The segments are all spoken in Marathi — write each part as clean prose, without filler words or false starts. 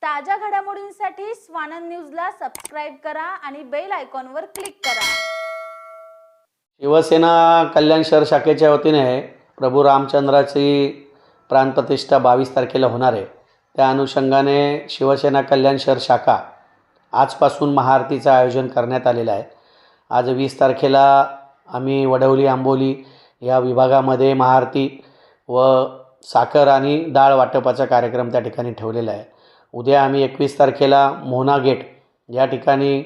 ताज्या घडामोडींसाठी स्वानंद न्यूजला सबस्क्राईब करा आणि बेल आयकॉनवर क्लिक करा। शिवसेना कल्याण शहर शाखेच्या वतीने प्रभू रामचंद्राची प्राणप्रतिष्ठा 22 तारखेला होणार आहे। त्या अनुषंगाने शिवसेना कल्याण शहर शाखा आजपासून महाआरतीचं आयोजन करण्यात आलेलं आहे। आज 20 तारखेला आम्ही वडवली आंबोली या विभागामध्ये महाआरती व साखर आणि डाळ वाटपाचा कार्यक्रम त्या ठिकाणी ठेवलेला आहे। उद्या आम्ही 21 तारखेला मोहना गेट या ठिकाणी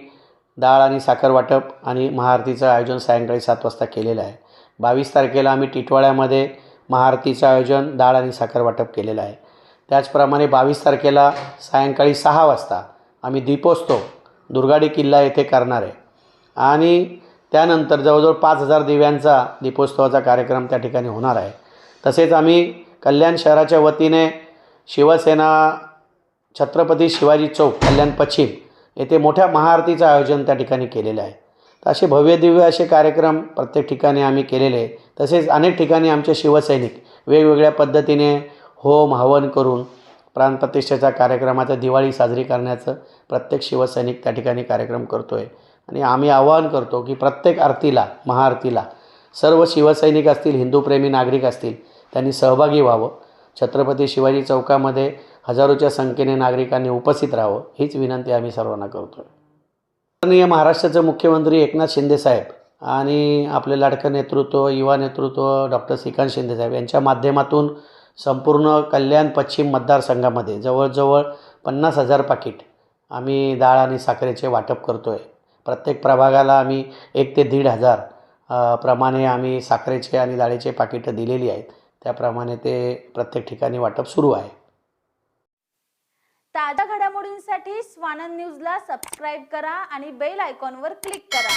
डाळ आणि साखर वाटप आणि महाआरतीचं आयोजन सायंकाळी 7 वाजता केलेलं आहे। 22 तारखेला आम्ही टिटवाळ्यामध्ये महाआरतीचं आयोजन डाळ आणि साखर वाटप केलेलं आहे। त्याचप्रमाणे 22 तारखेला सायंकाळी 6 वाजता आम्ही दीपोत्सव दुर्गाडी किल्ला येथे करणार आहे आणि त्यानंतर जवळजवळ 5000 दिव्यांचा दीपोत्सवाचा कार्यक्रम त्या ठिकाणी होणार आहे। तसेच आम्ही कल्याण शहराच्या वतीने शिवसेना छत्रपती शिवाजी चौक कल्याण पश्चिम येथे मोठ्या महाआरतीचं आयोजन त्या ठिकाणी केलेलं आहे। तर असे भव्य दिव्य असे कार्यक्रम प्रत्येक ठिकाणी आम्ही केलेले आहे। तसेच अनेक ठिकाणी आमचे शिवसैनिक वेगवेगळ्या पद्धतीने होम हवन करून प्राणप्रतिष्ठेच्या कार्यक्रमाचा दिवाळी साजरी करण्याचं प्रत्येक शिवसैनिक त्या ठिकाणी कार्यक्रम करतो आहे आणि आम्ही आवाहन करतो की प्रत्येक आरतीला महाआरतीला सर्व शिवसैनिक असतील हिंदूप्रेमी नागरिक असतील त्यांनी सहभागी व्हावं। छत्रपती शिवाजी चौकामध्ये हजारोच्या संख्येने नागरिकांनी उपस्थित राहावं हीच विनंती आम्ही सर्वांना करतो आहे। माननीय महाराष्ट्राचे मुख्यमंत्री एकनाथ शिंदे साहेब आणि आपले लाडकं नेतृत्व युवा नेतृत्व डॉक्टर श्रीकांत शिंदे साहेब यांच्या माध्यमातून संपूर्ण कल्याण पश्चिम मतदारसंघामध्ये जवळजवळ 50,000 पाकिट आम्ही डाळ आणि साखरेचे वाटप करतो आहे। प्रत्येक प्रभागाला आम्ही 1 ते 1,500 प्रमाणे आम्ही साखरेचे आणि डाळीचे पाकिटं दिलेली आहेत। त्याप्रमाणे ते प्रत्येक ठिकाणी वाटप सुरू आहे। ताज्या घडामोडींसाठी स्वानंद न्यूजला सबस्क्राईब करा आणि बेल आयकॉनवर क्लिक करा।